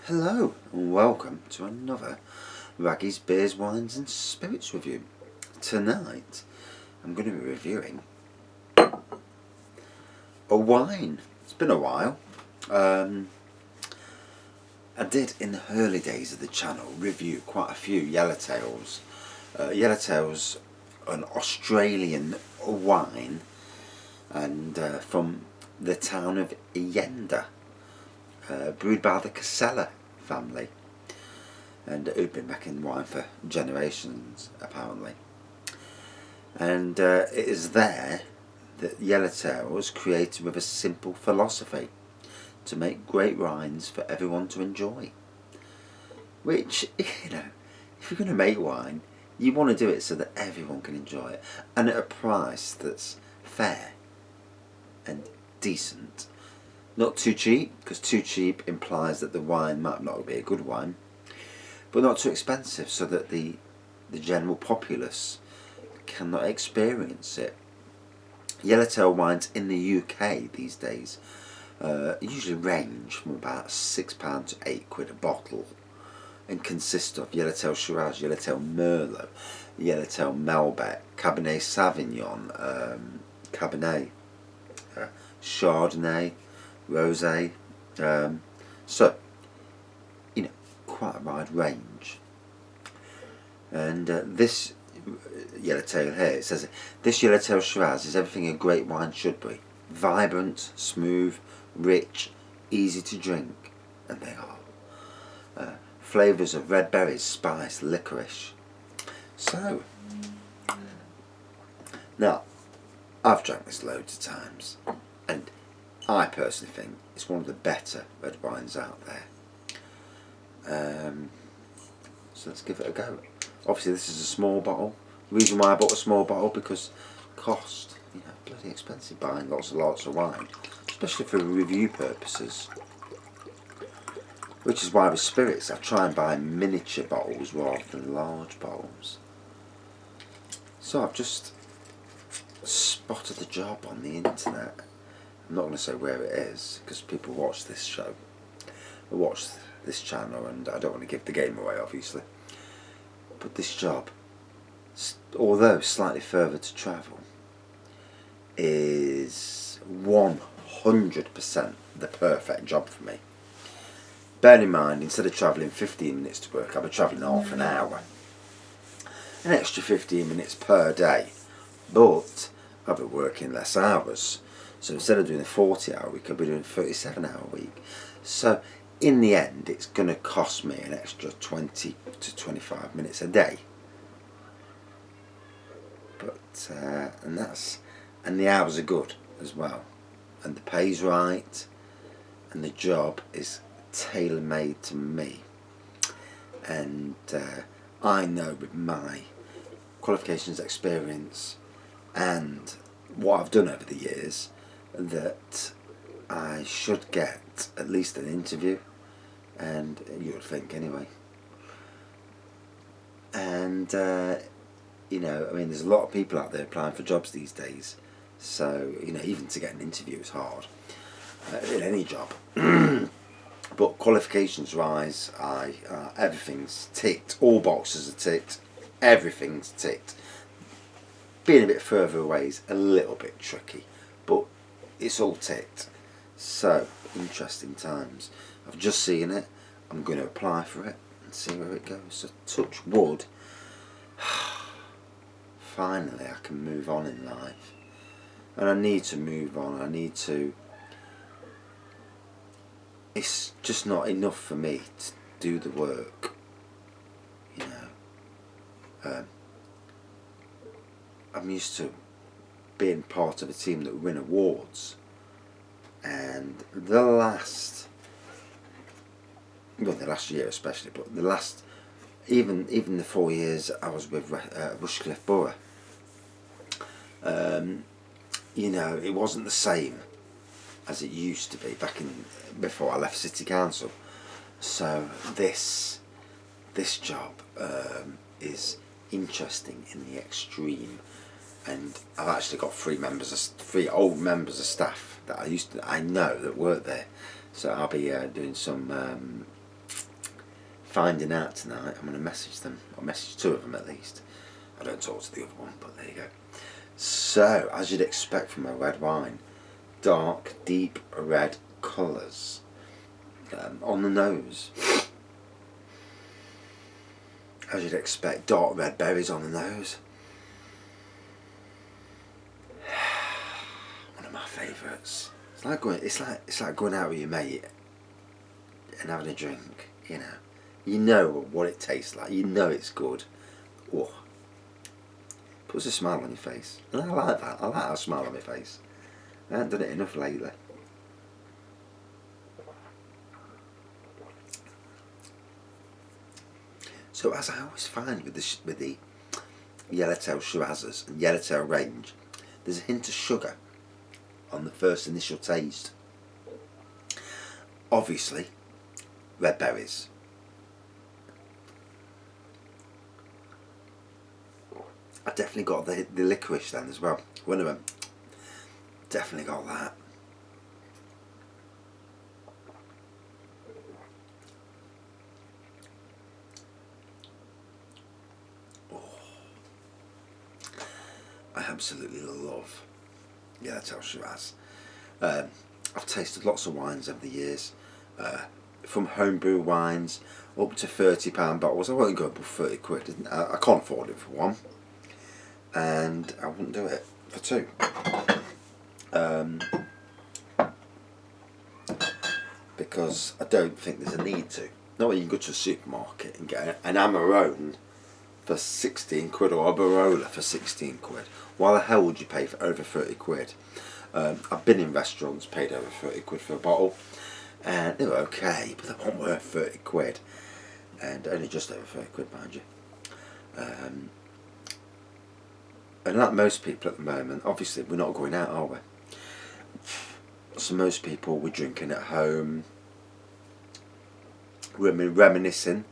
Hello and welcome to another Raggy's Beers, Wines and Spirits review. Tonight I'm going to be reviewing a wine. It's been a while. I did in the early days of the channel review quite a few Yellowtails. Yellowtail's an Australian wine and from the town of Yenda. Brewed by the Casella family, and who've been making wine for generations apparently. And it is there that Yellowtail was created with a simple philosophy to make great wines for everyone to enjoy. Which, if you're going to make wine, you want to do it so that everyone can enjoy it, and at a price that's fair and decent. Not too cheap, because too cheap implies that the wine might not be a good wine, but not too expensive so that the general populace cannot experience it. Yellowtail wines in the UK these days usually range from about £6 to £8 a bottle and consist of Yellowtail Shiraz, Yellowtail Merlot, Yellowtail Malbec, Cabernet Sauvignon, Cabernet, Chardonnay, Rosé, so quite a wide range. And this Yellowtail here, it says this Yellowtail Shiraz is everything a great wine should be: vibrant, smooth, rich, easy to drink, and they are. Flavours of red berries, spice, licorice. So now, I've drank this loads of times, and I personally think it's one of the better red wines out there. So let's give it a go. Obviously this is a small bottle. The reason why I bought a small bottle, because cost, bloody expensive buying lots and lots of wine, especially for review purposes. Which is why with spirits I try and buy miniature bottles rather than large bottles. So I've just spotted the job on the internet. I'm not going to say where it is because people watch this show, watch this channel, and I don't want to give the game away obviously. But this job, although slightly further to travel, is 100% the perfect job for me. Bear in mind, instead of travelling 15 minutes to work, I'll be travelling half an hour. An extra 15 minutes per day, but I'll be working less hours. So instead of doing a 40-hour week, I'll be doing a 37-hour week. So in the end, it's going to cost me an extra 20 to 25 minutes a day. But and the hours are good as well, and the pay's right, and the job is tailor-made to me. And I know with my qualifications, experience, and what I've done over the years, that I should get at least an interview, and you would think anyway. And there's a lot of people out there applying for jobs these days, so even to get an interview is hard in any job. But qualifications wise, everything's ticked, all boxes are ticked, everything's ticked. Being a bit further away is a little bit tricky, but it's all ticked. So, interesting times. I've just seen it. I'm going to apply for it and see where it goes. So, touch wood. Finally, I can move on in life. And I need to move on. It's just not enough for me to do the work. I'm used to being part of a team that win awards, and the last year especially, but the last even the 4 years I was with Rushcliffe Borough, it wasn't the same as it used to be before I left City Council. So this job is interesting in the extreme, and I've actually got three old members of staff that I know that work there. So I'll be doing some finding out tonight. I'm going to message them, or message 2 of them at least. I don't talk to the other one, but there you go. So, as you'd expect from a red wine, dark, deep red colours on the nose. As you'd expect, dark red berries on the nose. One of my favourites. It's like going out with your mate and having a drink. You know what it tastes like. You know it's good. Oh, puts a smile on your face, and I like that. I like a smile on my face. I haven't done it enough lately. So as I always find with the Yellowtail Shirazes and Yellowtail range, there's a hint of sugar on the first initial taste. Obviously, red berries. I definitely got the licorice then as well. One of them. Definitely got that. I absolutely love Yellowtail Shiraz. I've tasted lots of wines over the years, from homebrew wines up to £30 bottles. I won't go above 30 quid. I can't afford it for one, and I wouldn't do it for 2. Because I don't think there's a need to. Not when you can go to a supermarket and get an Amarone for 16 quid or a Barola for 16 quid. Why the hell would you pay for over 30 quid? I've been in restaurants, paid over 30 quid for a bottle, and they were okay, but they weren't worth 30 quid, and only just over 30 quid, mind you. And like most people at the moment, obviously we're not going out, are we? So most people we're drinking at home, reminiscing.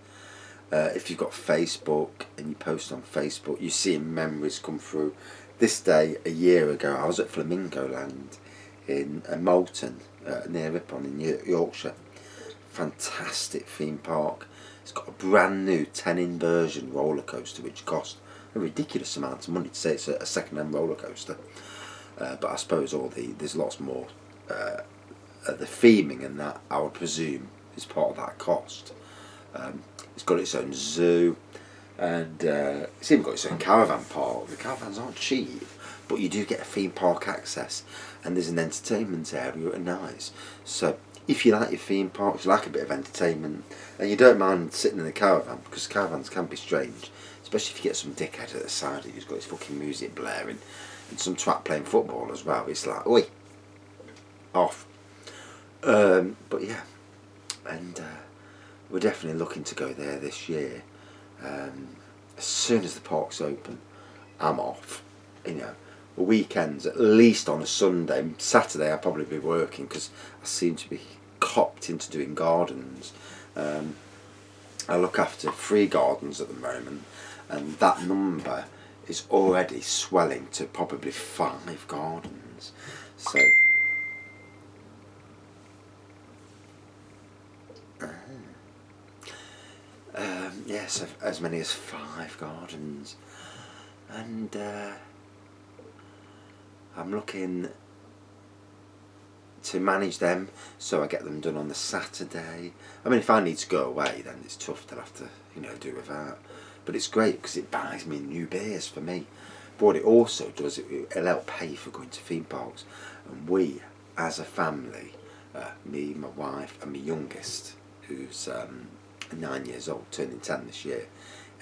If you've got Facebook and you post on Facebook, you see memories come through. This day a year ago, I was at Flamingo Land in Moulton, near Ripon in Yorkshire. Fantastic theme park. It's got a brand new 10-inversion roller coaster, which cost a ridiculous amount of money to say it's a second-hand roller coaster. But I suppose there's lots more. The theming and that, I would presume, is part of that cost. It's got its own zoo, and it's even got its own caravan park. The caravans aren't cheap, but you do get a theme park access, and there's an entertainment area at night. So if you like your theme parks, you like a bit of entertainment, and you don't mind sitting in the caravan, because caravans can be strange, especially if you get some dickhead at the side who's got his fucking music blaring, and some twat playing football as well. It's like, oi, off. But yeah, and we're definitely looking to go there this year. As soon as the park's open, I'm off. Weekends, at least on a Sunday. Saturday I'll probably be working because I seem to be copped into doing gardens. I look after 3 gardens at the moment, and that number is already swelling to probably 5 gardens. So yes, as many as 5 gardens, and I'm looking to manage them so I get them done on the Saturday. I mean, if I need to go away, then it's tough to have to do without, but it's great because it buys me new beers for me. But what it also does, it'll help pay for going to theme parks, and we as a family, me, my wife and my youngest, who's 9 years old, turning 10 this year,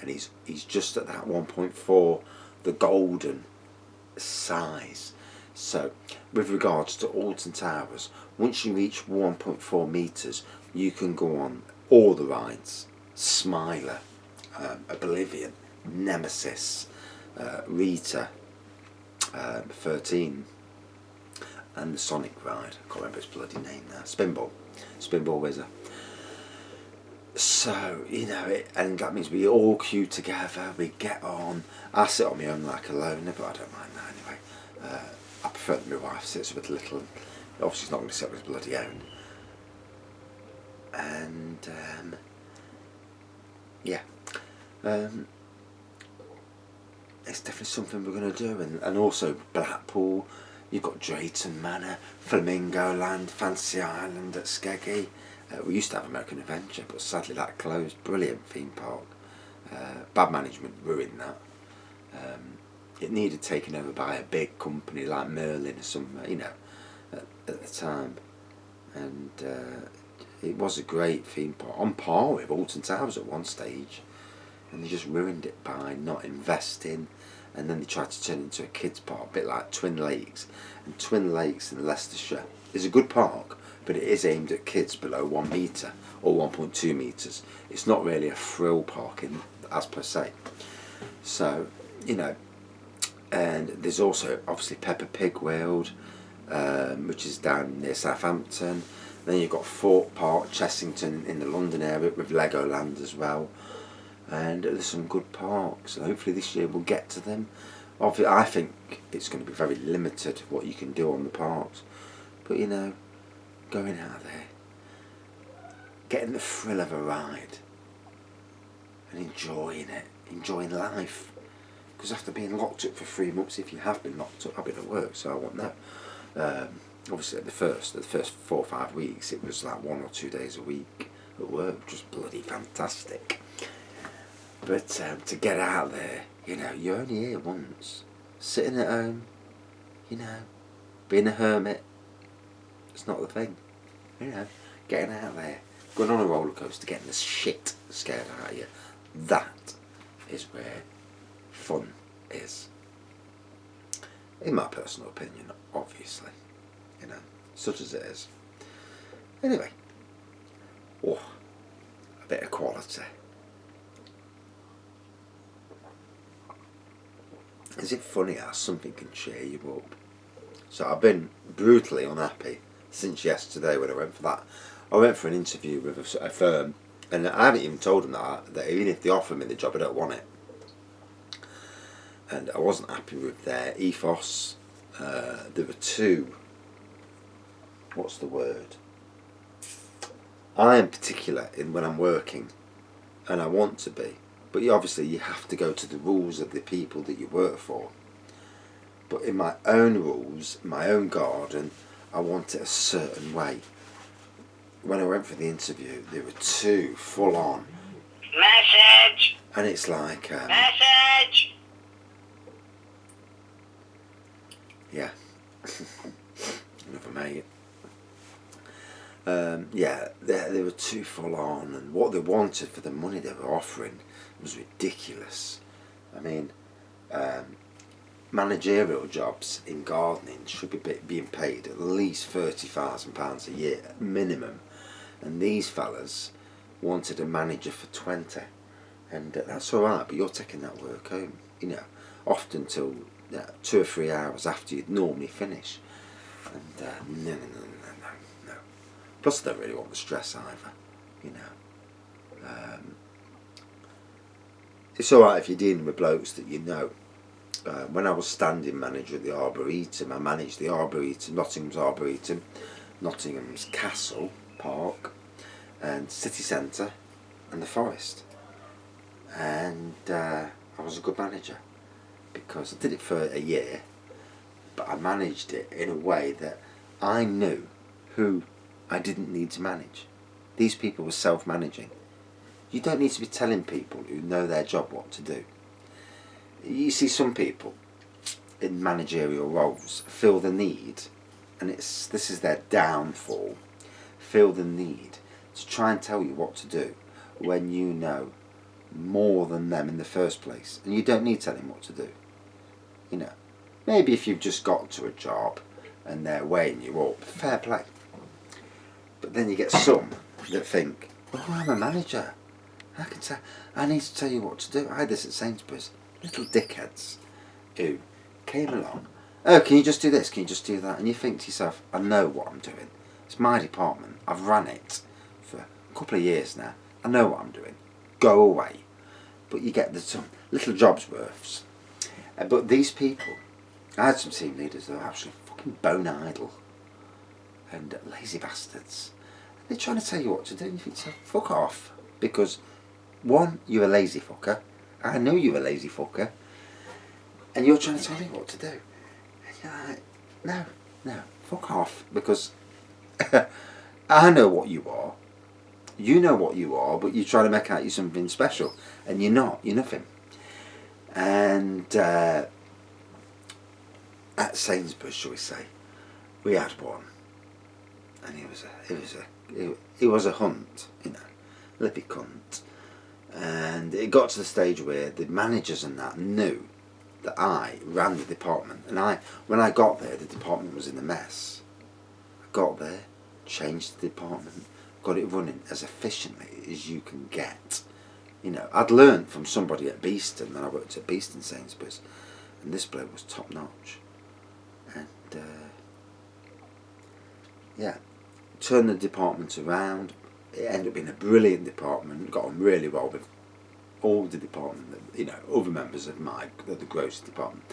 and he's just at that 1.4, the golden size. So with regards to Alton Towers, once you reach 1.4 metres, you can go on all the rides: Smiler, Oblivion, Nemesis, Rita, 13, and the Sonic ride. I can't remember its bloody name now. Spinball Whizzer. So, and that means we all queue together, we get on. I sit on my own like a loner, but I don't mind that anyway. I prefer that my wife sits with a little, obviously she's not going to sit with his bloody own. And yeah, um, it's definitely something we're going to do. And also Blackpool, you've got Drayton Manor, Flamingo Land, Fantasy Island at Skeggy. We used to have American Adventure, but sadly that closed. Brilliant theme park. Bad management ruined that. It needed taken over by a big company like Merlin or some, you know, at the time. And it was a great theme park, on par with Alton Towers at one stage, and they just ruined it by not investing. And then they tried to turn it into a kids park, a bit like Twin Lakes. And Twin Lakes in Leicestershire is a good park, but it is aimed at kids below 1 metre or 1.2 metres. It's not really a thrill park as per se. So, you know, and there's also obviously Peppa Pig World, which is down near Southampton. Then you've got Fort Park, Chessington in the London area with Legoland as well. And there's some good parks, and hopefully this year we'll get to them. Obviously, I think it's going to be very limited what you can do on the parks, but you know, going out there, getting the thrill of a ride, and enjoying it, enjoying life. Because after being locked up for 3 months, if you have been locked up, I've been at work, so I won't know. Obviously, the first 4 or 5 weeks, it was like 1 or 2 days a week at work, which was bloody fantastic. But to get out there, you know, you're only here once. Sitting at home, you know, being a hermit, it's not the thing. You know, getting out there, going on a roller coaster, getting the shit scared out of you, that is where fun is. In my personal opinion, obviously. You know, such as it is. Anyway, oh, a bit of quality. Is it funny how something can cheer you up? So I've been brutally unhappy since yesterday when I went for that. I went for an interview with a firm, and I haven't even told them that even if they offer me the job, I don't want it. And I wasn't happy with their ethos. There were two. What's the word? I am particular in when I'm working, and I want to be. But obviously you have to go to the rules of the people that you work for. But in my own rules, my own garden, I want it a certain way. When I went for the interview, there were two full on. Message! And it's like... message! Yeah. Another mate. Yeah, they were too full on, and what they wanted for the money they were offering was ridiculous. I mean, managerial jobs in gardening should be being paid at least £30,000 a year minimum, and these fellas wanted a manager for 20, and that's all right, but you're taking that work home, you know, often till 2 or 3 hours after you'd normally finish, and no. Plus, I don't really want the stress either, you know. It's alright if you're dealing with blokes that you know. When I was standing manager at the Arboretum, I managed the Arboretum, Nottingham's Arboretum, Nottingham's Castle Park, and City Centre, and the Forest. And I was a good manager, because I did it for a year, but I managed it in a way that I knew who I didn't need to manage. These people were self-managing. You don't need to be telling people who know their job what to do. You see some people in managerial roles feel the need, and this is their downfall, feel the need to try and tell you what to do when you know more than them in the first place, and you don't need telling what to do. You know, maybe if you've just got to a job and they're weighing you up, fair play. But then you get some that think, well, I'm a manager. I need to tell you what to do. I had this at Sainsbury's. Little dickheads who came along. Oh, can you just do this? Can you just do that? And you think to yourself, I know what I'm doing. It's my department. I've run it for a couple of years now. I know what I'm doing. Go away. But you get some little jobs worths. But these people, I had some team leaders that were absolutely fucking bone idle and lazy bastards. They're trying to tell you what to do, and you think, so fuck off, because one, you're a lazy fucker. I know you're a lazy fucker. And you're trying to tell me what to do. And you're like, no, fuck off. Because I know what you are. You know what you are, but you're trying to make out you something special. And you're not. You're nothing. And at Sainsbury's, shall we say, we had one. And he was a hunt, you know, lippy cunt. And it got to the stage where the managers and that knew that I ran the department. And when I got there, the department was in a mess. I got there, changed the department, got it running as efficiently as you can get. You know, I'd learned from somebody at Beeston when I worked at Beeston Sainsbury's, and this bloke was top notch. And yeah, turned the department around. It ended up being a brilliant department. Got on really well with all the department, you know, other members of the grocery department.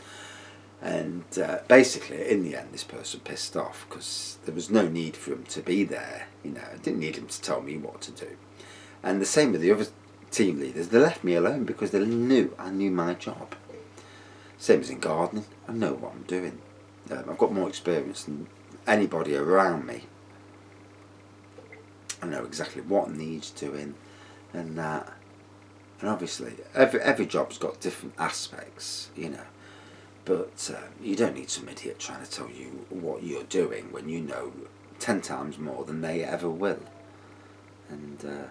And basically, in the end, this person pissed off because there was no need for him to be there. You know, I didn't need him to tell me what to do. And the same with the other team leaders. They left me alone because they knew I knew my job. Same as in gardening. I know what I'm doing. I've got more experience than anybody around me. I know exactly what needs doing and that. And obviously, every job's got different aspects, you know. But you don't need some idiot trying to tell you what you're doing when you know 10 times more than they ever will. And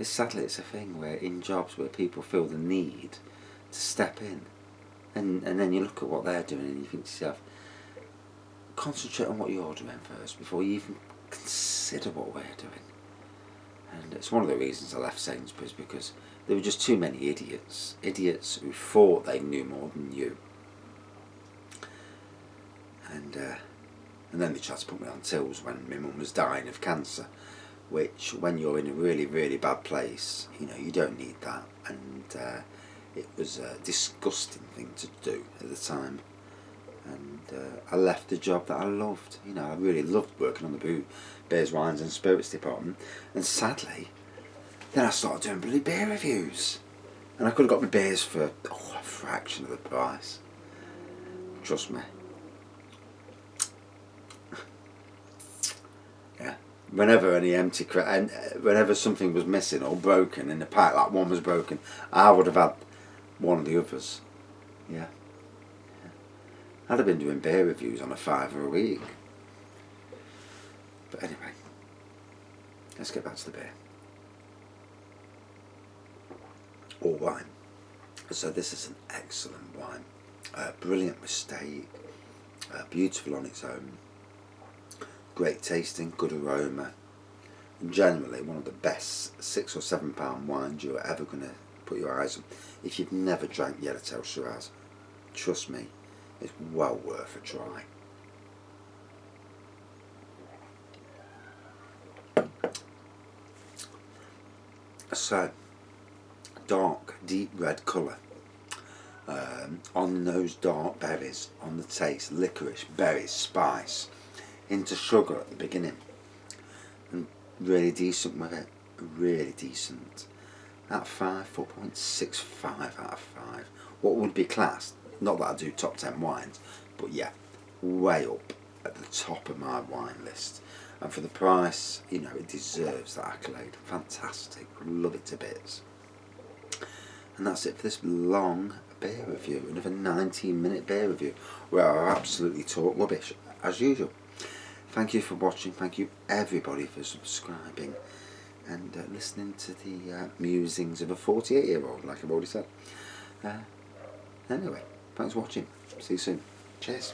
sadly, it's a thing where in jobs where people feel the need to step in, and then you look at what they're doing and you think to yourself, concentrate on what you're doing first before you even consider what we're doing. And it's one of the reasons I left Sainsbury's, because there were just too many idiots who thought they knew more than you. And then they tried to put me on tills when my mum was dying of cancer, which when you're in a really, really bad place, you know, you don't need that. And it was a disgusting thing to do at the time. And I left a job that I loved. You know, I really loved working on the beers, wines and spirits department. And sadly, then I started doing bloody beer reviews. And I could have got my beers for a fraction of the price. Trust me. Yeah. Whenever whenever something was missing or broken in the pack, like one was broken, I would have had one of the others. Yeah. I'd have been doing beer reviews on a £5 a week. But anyway, let's get back to the beer. Or wine. So this is an excellent wine. Brilliant mistake. Beautiful on its own. Great tasting, good aroma. And generally one of the best £6 or £7 wines you're ever going to put your eyes on. If you've never drank Yellowtail Shiraz, trust me, it's well worth a try. So, dark, deep red colour on those dark berries, on the taste, licorice, berries, spice, into sugar at the beginning, and really decent with it, really decent. Out of 5, 4.65 out of 5. What would be classed? Not that I do top 10 wines, but yeah, way up at the top of my wine list. And for the price, you know, it deserves that accolade. Fantastic, love it to bits. And that's it for this long beer review, another 19-minute beer review, where I absolutely talk rubbish, as usual. Thank you for watching, thank you everybody for subscribing, and listening to the musings of a 48-year-old, like I've already said. Anyway. Thanks for watching. See you soon. Cheers.